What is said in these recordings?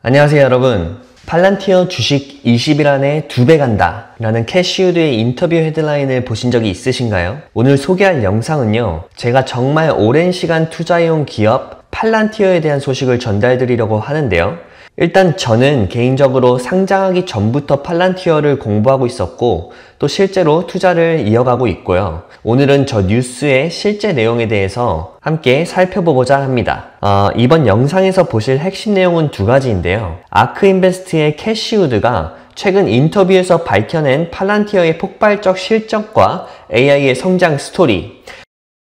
안녕하세요 여러분. 팔란티어 주식 20일 안에 2배 간다 라는 캐시우드의 인터뷰 헤드라인을 보신 적이 있으신가요? 오늘 소개할 영상은요, 제가 정말 오랜 시간 투자해온 기업 팔란티어에 대한 소식을 전달드리려고 하는데요. 일단 저는 개인적으로 상장하기 전부터 팔란티어를 공부하고 있었고 또 실제로 투자를 이어가고 있고요. 오늘은 저 뉴스의 실제 내용에 대해서 함께 살펴보고자 합니다. 이번 영상에서 보실 핵심 내용은 두 가지인데요. 아크인베스트의 캐시우드가 최근 인터뷰에서 밝혀낸 팔란티어의 폭발적 실적과 AI의 성장 스토리.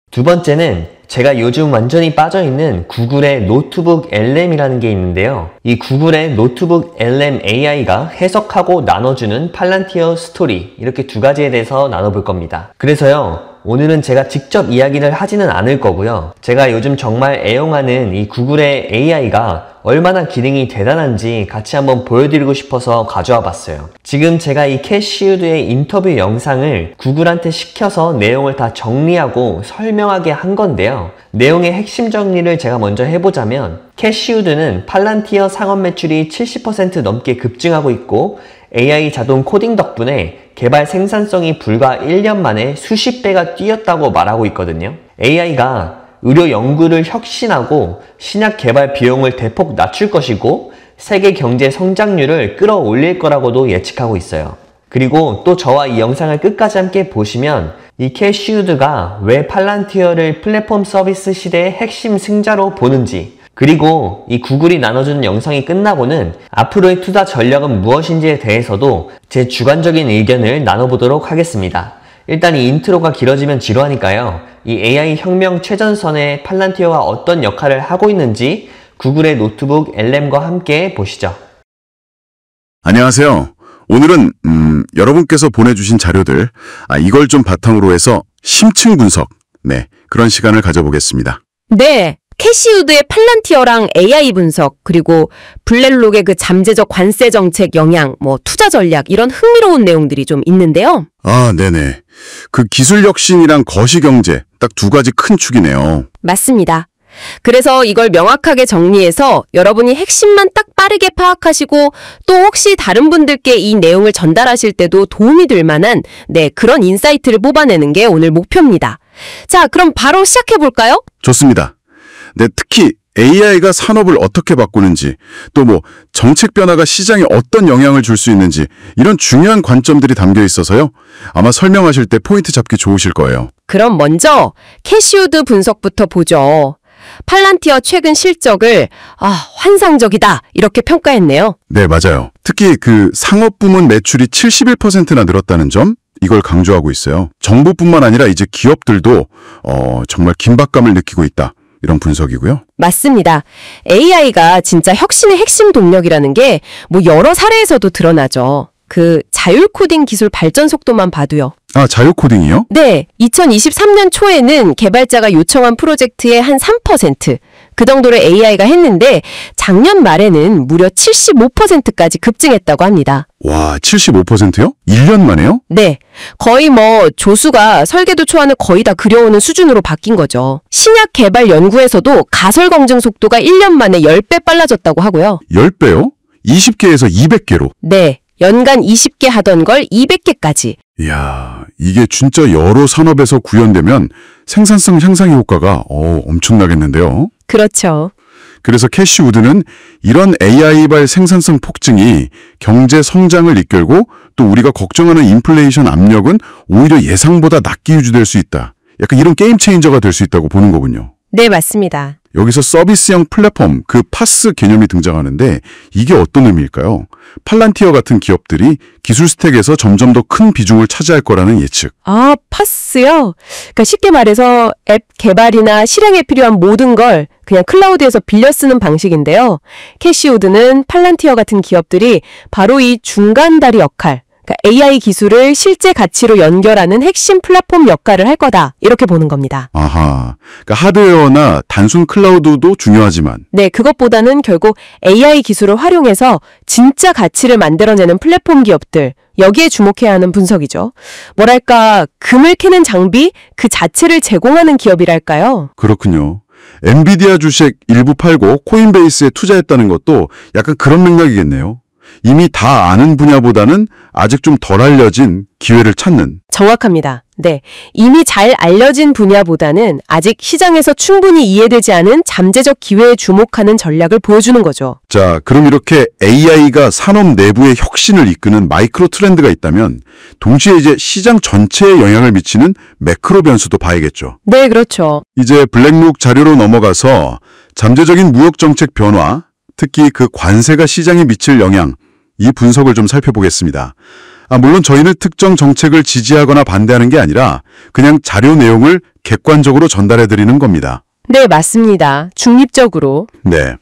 두 번째는 제가 요즘 완전히 빠져있는 구글의 노트북 LM이라는 게 있는데요. 이 구글의 노트북 LM AI가 해석하고 나눠주는 팔란티어 스토리, 이렇게 두 가지에 대해서 나눠볼 겁니다. 그래서요, 오늘은 제가 직접 이야기를 하지는 않을 거고요. 제가 요즘 정말 애용하는 이 구글의 AI가 얼마나 기능이 대단한지 같이 한번 보여드리고 싶어서 가져와 봤어요. 지금 제가 이 캐시우드의 인터뷰 영상을 구글한테 시켜서 내용을 다 정리하고 설명하게 한 건데요. 내용의 핵심 정리를 제가 먼저 해보자면, 캐시우드는 팔란티어 상업 매출이 70% 넘게 급증하고 있고 AI 자동 코딩 덕분에 개발 생산성이 불과 1년 만에 수십 배가 뛰었다고 말하고 있거든요. AI가 의료 연구를 혁신하고 신약 개발 비용을 대폭 낮출 것이고 세계 경제 성장률을 끌어올릴 거라고도 예측하고 있어요. 그리고 또 저와 이 영상을 끝까지 함께 보시면 이 캐시우드가 왜 팔란티어를 플랫폼 서비스 시대의 핵심 승자로 보는지, 그리고 이 구글이 나눠주는 영상이 끝나고는 앞으로의 투자 전략은 무엇인지에 대해서도 제 주관적인 의견을 나눠보도록 하겠습니다. 일단 이 인트로가 길어지면 지루하니까요. 이 AI 혁명 최전선에 팔란티어가 어떤 역할을 하고 있는지 구글의 노트북 LM과 함께 보시죠. 안녕하세요. 오늘은 여러분께서 보내주신 자료들, 이걸 좀 바탕으로 해서 심층 분석, 그런 시간을 가져보겠습니다. 네. 캐시우드의 팔란티어랑 AI 분석, 그리고 블랙록의 그 잠재적 관세 정책 영향, 투자 전략, 이런 흥미로운 내용들이 좀 있는데요. 네네. 그 기술 혁신이랑 거시경제, 딱 두 가지 큰 축이네요. 맞습니다. 그래서 이걸 명확하게 정리해서 여러분이 핵심만 딱 빠르게 파악하시고 또 혹시 다른 분들께 이 내용을 전달하실 때도 도움이 될 만한 그런 인사이트를 뽑아내는 게 오늘 목표입니다. 자, 그럼 바로 시작해볼까요? 좋습니다. 특히 AI가 산업을 어떻게 바꾸는지, 또 정책 변화가 시장에 어떤 영향을 줄 수 있는지, 이런 중요한 관점들이 담겨 있어서요. 아마 설명하실 때 포인트 잡기 좋으실 거예요. 그럼 먼저 캐시우드 분석부터 보죠. 팔란티어 최근 실적을 환상적이다, 이렇게 평가했네요. 네, 맞아요. 특히 그 상업 부문 매출이 71%나 늘었다는 점, 이걸 강조하고 있어요. 정부뿐만 아니라 이제 기업들도 정말 긴박감을 느끼고 있다, 이런 분석이고요. 맞습니다. AI가 진짜 혁신의 핵심 동력이라는 게 여러 사례에서도 드러나죠. 그 자율 코딩 기술 발전 속도만 봐도요. 자율 코딩이요? 네. 2023년 초에는 개발자가 요청한 프로젝트의 한 3%, 그 정도를 AI가 했는데 작년 말에는 무려 75%까지 급증했다고 합니다. 와, 75%요? 1년 만에요? 네. 거의 조수가 설계도 초안을 거의 다 그려오는 수준으로 바뀐 거죠. 신약 개발 연구에서도 가설 검증 속도가 1년 만에 10배 빨라졌다고 하고요. 10배요? 20개에서 200개로? 네. 연간 20개 하던 걸 200개까지. 이야, 이게 진짜 여러 산업에서 구현되면 생산성 향상 효과가 엄청나겠는데요? 그렇죠. 그래서 캐시우드는 이런 AI발 생산성 폭증이 경제 성장을 이끌고 또 우리가 걱정하는 인플레이션 압력은 오히려 예상보다 낮게 유지될 수 있다. 약간 이런 게임 체인저가 될 수 있다고 보는 거군요. 네, 맞습니다. 여기서 서비스형 플랫폼, 그 파스 개념이 등장하는데 이게 어떤 의미일까요? 팔란티어 같은 기업들이 기술 스택에서 점점 더 큰 비중을 차지할 거라는 예측. 파스요? 그러니까 쉽게 말해서 앱 개발이나 실행에 필요한 모든 걸 그냥 클라우드에서 빌려 쓰는 방식인데요. 캐시우드는 팔란티어 같은 기업들이 바로 이 중간다리 역할, 그러니까 AI 기술을 실제 가치로 연결하는 핵심 플랫폼 역할을 할 거다, 이렇게 보는 겁니다. 아하, 그러니까 하드웨어나 단순 클라우드도 중요하지만 네, 그것보다는 결국 AI 기술을 활용해서 진짜 가치를 만들어내는 플랫폼 기업들, 여기에 주목해야 하는 분석이죠. 뭐랄까, 금을 캐는 장비 그 자체를 제공하는 기업이랄까요? 그렇군요. 엔비디아 주식 일부 팔고 코인베이스에 투자했다는 것도 약간 그런 맥락이겠네요. 이미 다 아는 분야보다는 아직 좀 덜 알려진 기회를 찾는. 정확합니다. 네. 이미 잘 알려진 분야보다는 아직 시장에서 충분히 이해되지 않은 잠재적 기회에 주목하는 전략을 보여주는 거죠. 자, 그럼 이렇게 AI가 산업 내부의 혁신을 이끄는 마이크로 트렌드가 있다면 동시에 이제 시장 전체에 영향을 미치는 매크로 변수도 봐야겠죠. 네, 그렇죠. 이제 블랙룩 자료로 넘어가서 잠재적인 무역 정책 변화, 특히 그 관세가 시장에 미칠 영향, 이 분석을 좀 살펴보겠습니다. 물론 저희는 특정 정책을 지지하거나 반대하는 게 아니라 그냥 자료 내용을 객관적으로 전달해드리는 겁니다. 네, 맞습니다. 중립적으로. 네.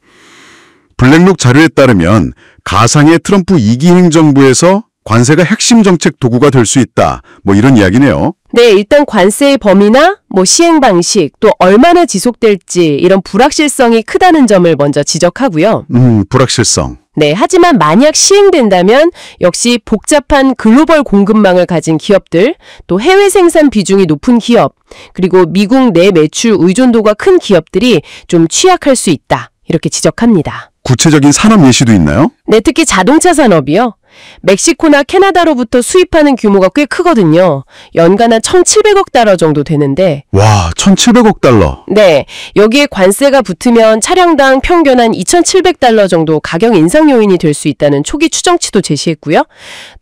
블랙룩 자료에 따르면 가상의 트럼프 2기 행정부에서 관세가 핵심 정책 도구가 될 수 있다. 이런 이야기네요. 네, 일단 관세의 범위나 시행 방식, 또 얼마나 지속될지 이런 불확실성이 크다는 점을 먼저 지적하고요. 불확실성. 네, 하지만 만약 시행된다면 역시 복잡한 글로벌 공급망을 가진 기업들, 또 해외 생산 비중이 높은 기업, 그리고 미국 내 매출 의존도가 큰 기업들이 좀 취약할 수 있다. 이렇게 지적합니다. 구체적인 산업 예시도 있나요? 네, 특히 자동차 산업이요. 멕시코나 캐나다로부터 수입하는 규모가 꽤 크거든요. 연간 한 1,700억 달러 정도 되는데. 와, 1,700억 달러. 네, 여기에 관세가 붙으면 차량당 평균 한 2,700달러 정도 가격 인상 요인이 될 수 있다는 초기 추정치도 제시했고요.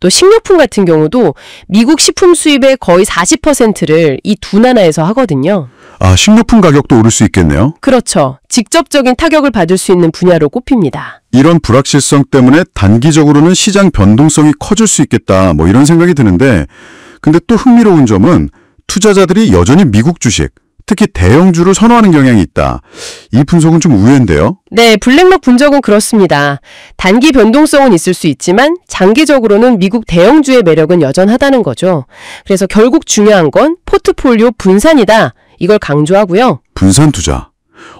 또 식료품 같은 경우도 미국 식품 수입의 거의 40%를 이 두 나라에서 하거든요. 식료품 가격도 오를 수 있겠네요. 그렇죠. 직접적인 타격을 받을 수 있는 분야로 꼽힙니다. 이런 불확실성 때문에 단기적으로는 시장 변동성이 커질 수 있겠다. 이런 생각이 드는데, 근데 또 흥미로운 점은 투자자들이 여전히 미국 주식, 특히 대형주를 선호하는 경향이 있다. 이 분석은 좀 우회인데요? 네, 블랙록 분석은 그렇습니다. 단기 변동성은 있을 수 있지만 장기적으로는 미국 대형주의 매력은 여전하다는 거죠. 그래서 결국 중요한 건 포트폴리오 분산이다. 이걸 강조하고요. 분산 투자.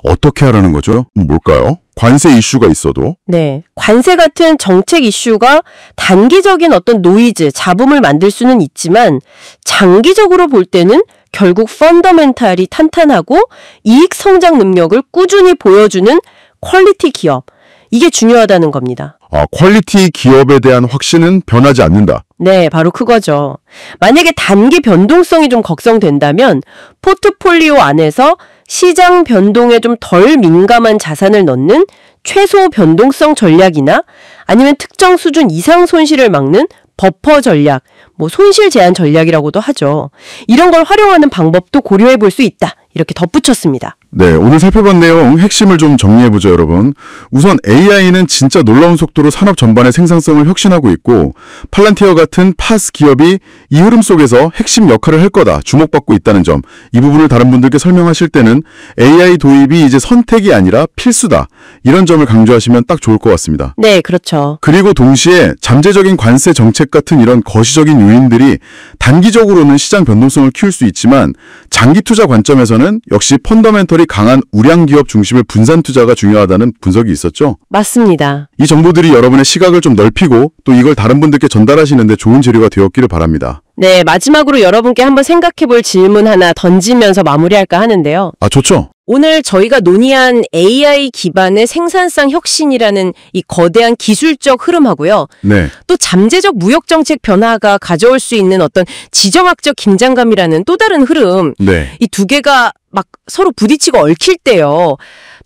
어떻게 하라는 거죠? 뭘까요? 관세 이슈가 있어도? 네, 관세 같은 정책 이슈가 단기적인 어떤 노이즈, 잡음을 만들 수는 있지만 장기적으로 볼 때는 결국 펀더멘탈이 탄탄하고 이익 성장 능력을 꾸준히 보여주는 퀄리티 기업, 이게 중요하다는 겁니다. 퀄리티 기업에 대한 확신은 변하지 않는다. 네, 바로 그거죠. 만약에 단기 변동성이 좀 걱정된다면 포트폴리오 안에서 시장 변동에 좀 덜 민감한 자산을 넣는 최소 변동성 전략이나 아니면 특정 수준 이상 손실을 막는 버퍼 전략, 손실 제한 전략이라고도 하죠. 이런 걸 활용하는 방법도 고려해 볼 수 있다. 이렇게 덧붙였습니다. 네, 오늘 살펴본 내용 핵심을 좀 정리해보죠, 여러분. 우선 AI는 진짜 놀라운 속도로 산업 전반의 생산성을 혁신하고 있고 팔란티어 같은 팟 기업이 이 흐름 속에서 핵심 역할을 할 거다, 주목받고 있다는 점, 이 부분을 다른 분들께 설명하실 때는 AI 도입이 이제 선택이 아니라 필수다, 이런 점을 강조하시면 딱 좋을 것 같습니다. 네, 그렇죠. 그리고 동시에 잠재적인 관세 정책 같은 이런 거시적인 요인들이 단기적으로는 시장 변동성을 키울 수 있지만 장기 투자 관점에서는 역시 펀더멘털이 강한 우량 기업 중심의 분산 투자가 중요하다는 분석이 있었죠? 맞습니다. 이 정보들이 여러분의 시각을 좀 넓히고 또 이걸 다른 분들께 전달하시는데 좋은 재료가 되었기를 바랍니다. 네, 마지막으로 여러분께 한번 생각해 볼 질문 하나 던지면서 마무리할까 하는데요. 좋죠. 오늘 저희가 논의한 AI 기반의 생산성 혁신이라는 이 거대한 기술적 흐름하고요. 네. 또 잠재적 무역정책 변화가 가져올 수 있는 어떤 지정학적 긴장감이라는 또 다른 흐름. 네. 이 두 개가 막 서로 부딪히고 얽힐 때요.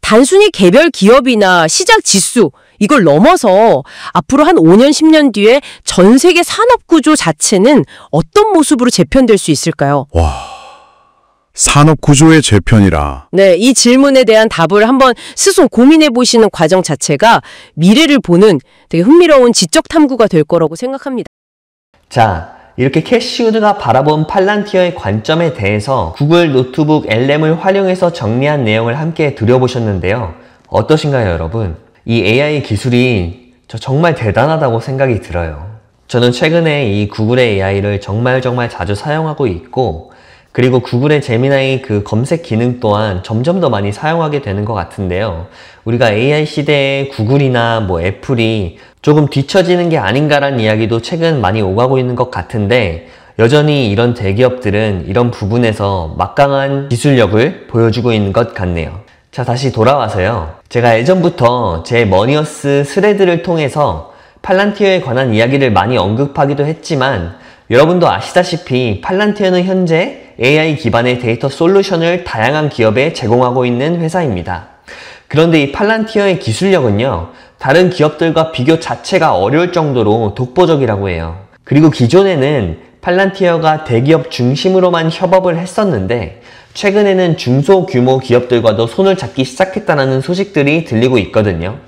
단순히 개별 기업이나 시장 지수, 이걸 넘어서 앞으로 한 5년, 10년 뒤에 전 세계 산업 구조 자체는 어떤 모습으로 재편될 수 있을까요? 산업 구조의 재편이라. 네, 이 질문에 대한 답을 한번 스스로 고민해 보시는 과정 자체가 미래를 보는 되게 흥미로운 지적 탐구가 될 거라고 생각합니다. 자, 이렇게 캐시우드가 바라본 팔란티어의 관점에 대해서 구글 노트북 LM을 활용해서 정리한 내용을 함께 들여보셨는데요. 어떠신가요, 여러분? 이 AI 기술이 정말 대단하다고 생각이 들어요. 저는 최근에 이 구글의 AI를 정말 자주 사용하고 있고, 그리고 구글의 제미나이 그 검색 기능 또한 점점 더 많이 사용하게 되는 것 같은데요. 우리가 AI 시대에 구글이나 애플이 조금 뒤처지는 게 아닌가라는 이야기도 최근 많이 오가고 있는 것 같은데, 여전히 이런 대기업들은 이런 부분에서 막강한 기술력을 보여주고 있는 것 같네요. 자, 다시 돌아와서요. 제가 예전부터 제 머니어스 스레드를 통해서 팔란티어에 관한 이야기를 많이 언급하기도 했지만 여러분도 아시다시피 팔란티어는 현재 AI 기반의 데이터 솔루션을 다양한 기업에 제공하고 있는 회사입니다. 그런데 이 팔란티어의 기술력은요, 다른 기업들과 비교 자체가 어려울 정도로 독보적이라고 해요. 그리고 기존에는 팔란티어가 대기업 중심으로만 협업을 했었는데 최근에는 중소규모 기업들과도 손을 잡기 시작했다는 소식들이 들리고 있거든요.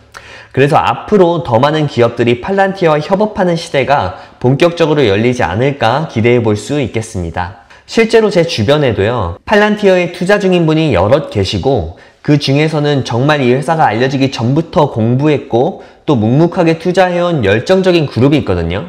그래서 앞으로 더 많은 기업들이 팔란티어와 협업하는 시대가 본격적으로 열리지 않을까 기대해 볼 수 있겠습니다. 실제로 제 주변에도요, 팔란티어에 투자 중인 분이 여럿 계시고 그 중에서는 정말 이 회사가 알려지기 전부터 공부했고 또 묵묵하게 투자해온 열정적인 그룹이 있거든요.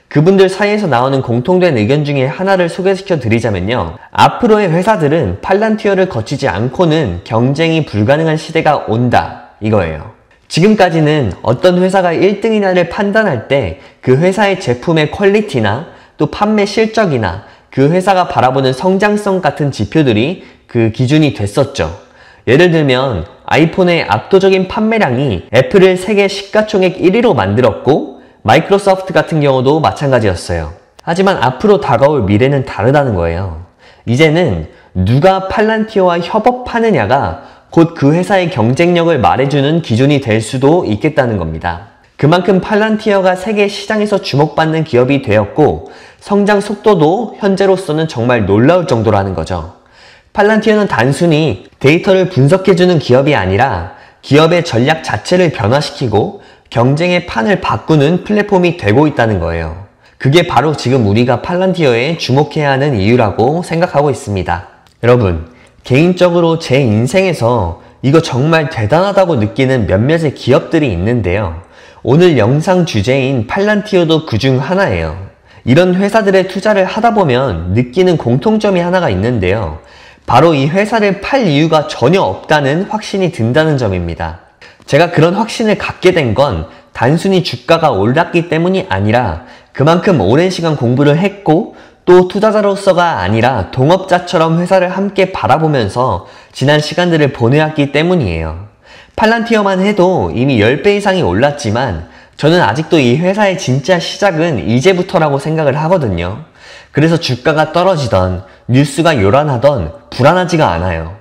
그분들 사이에서 나오는 공통된 의견 중에 하나를 소개시켜 드리자면요. 앞으로의 회사들은 팔란티어를 거치지 않고는 경쟁이 불가능한 시대가 온다, 이거예요. 지금까지는 어떤 회사가 1등이냐를 판단할 때 그 회사의 제품의 퀄리티나 또 판매 실적이나 그 회사가 바라보는 성장성 같은 지표들이 그 기준이 됐었죠. 예를 들면 아이폰의 압도적인 판매량이 애플을 세계 시가총액 1위로 만들었고 마이크로소프트 같은 경우도 마찬가지였어요. 하지만 앞으로 다가올 미래는 다르다는 거예요. 이제는 누가 팔란티어와 협업하느냐가 곧 그 회사의 경쟁력을 말해주는 기준이 될 수도 있겠다는 겁니다. 그만큼 팔란티어가 세계 시장에서 주목받는 기업이 되었고 성장 속도도 현재로서는 정말 놀라울 정도라는 거죠. 팔란티어는 단순히 데이터를 분석해주는 기업이 아니라 기업의 전략 자체를 변화시키고 경쟁의 판을 바꾸는 플랫폼이 되고 있다는 거예요. 그게 바로 지금 우리가 팔란티어에 주목해야 하는 이유라고 생각하고 있습니다. 여러분, 개인적으로 제 인생에서 이거 정말 대단하다고 느끼는 몇몇의 기업들이 있는데요. 오늘 영상 주제인 팔란티어도 그중 하나예요. 이런 회사들의 투자를 하다 보면 느끼는 공통점이 하나가 있는데요. 바로 이 회사를 팔 이유가 전혀 없다는 확신이 든다는 점입니다. 제가 그런 확신을 갖게 된 건 단순히 주가가 올랐기 때문이 아니라 그만큼 오랜 시간 공부를 했고 또 투자자로서가 아니라 동업자처럼 회사를 함께 바라보면서 지난 시간들을 보내왔기 때문이에요. 팔란티어만 해도 이미 10배 이상이 올랐지만 저는 아직도 이 회사의 진짜 시작은 이제부터라고 생각을 하거든요. 그래서 주가가 떨어지던 뉴스가 요란하던 불안하지가 않아요.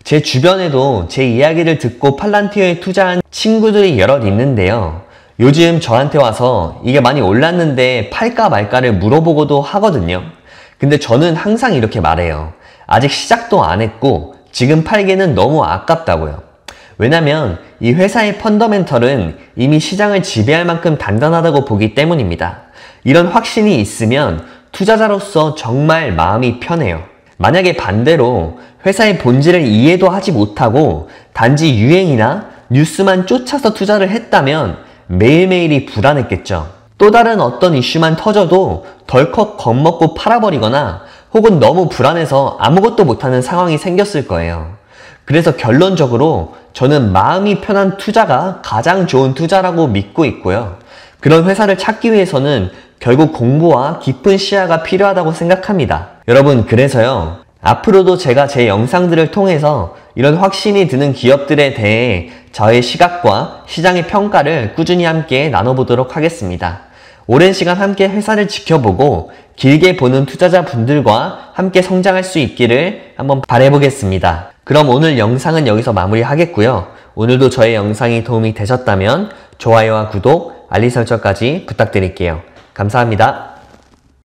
제 주변에도 제 이야기를 듣고 팔란티어에 투자한 친구들이 여럿 있는데요. 요즘 저한테 와서 이게 많이 올랐는데 팔까 말까를 물어보고도 하거든요. 근데 저는 항상 이렇게 말해요. 아직 시작도 안 했고 지금 팔기는 너무 아깝다고요. 왜냐면 이 회사의 펀더멘털은 이미 시장을 지배할 만큼 단단하다고 보기 때문입니다. 이런 확신이 있으면 투자자로서 정말 마음이 편해요. 만약에 반대로 회사의 본질을 이해도 하지 못하고 단지 유행이나 뉴스만 쫓아서 투자를 했다면 매일매일이 불안했겠죠. 또 다른 어떤 이슈만 터져도 덜컥 겁먹고 팔아버리거나 혹은 너무 불안해서 아무것도 못하는 상황이 생겼을 거예요. 그래서 결론적으로 저는 마음이 편한 투자가 가장 좋은 투자라고 믿고 있고요. 그런 회사를 찾기 위해서는 결국 공부와 깊은 시야가 필요하다고 생각합니다. 여러분, 그래서요. 앞으로도 제가 제 영상들을 통해서 이런 확신이 드는 기업들에 대해 저의 시각과 시장의 평가를 꾸준히 함께 나눠보도록 하겠습니다. 오랜 시간 함께 회사를 지켜보고 길게 보는 투자자분들과 함께 성장할 수 있기를 한번 바라보겠습니다. 그럼 오늘 영상은 여기서 마무리하겠고요. 오늘도 저의 영상이 도움이 되셨다면 좋아요와 구독, 알림 설정까지 부탁드릴게요. 감사합니다.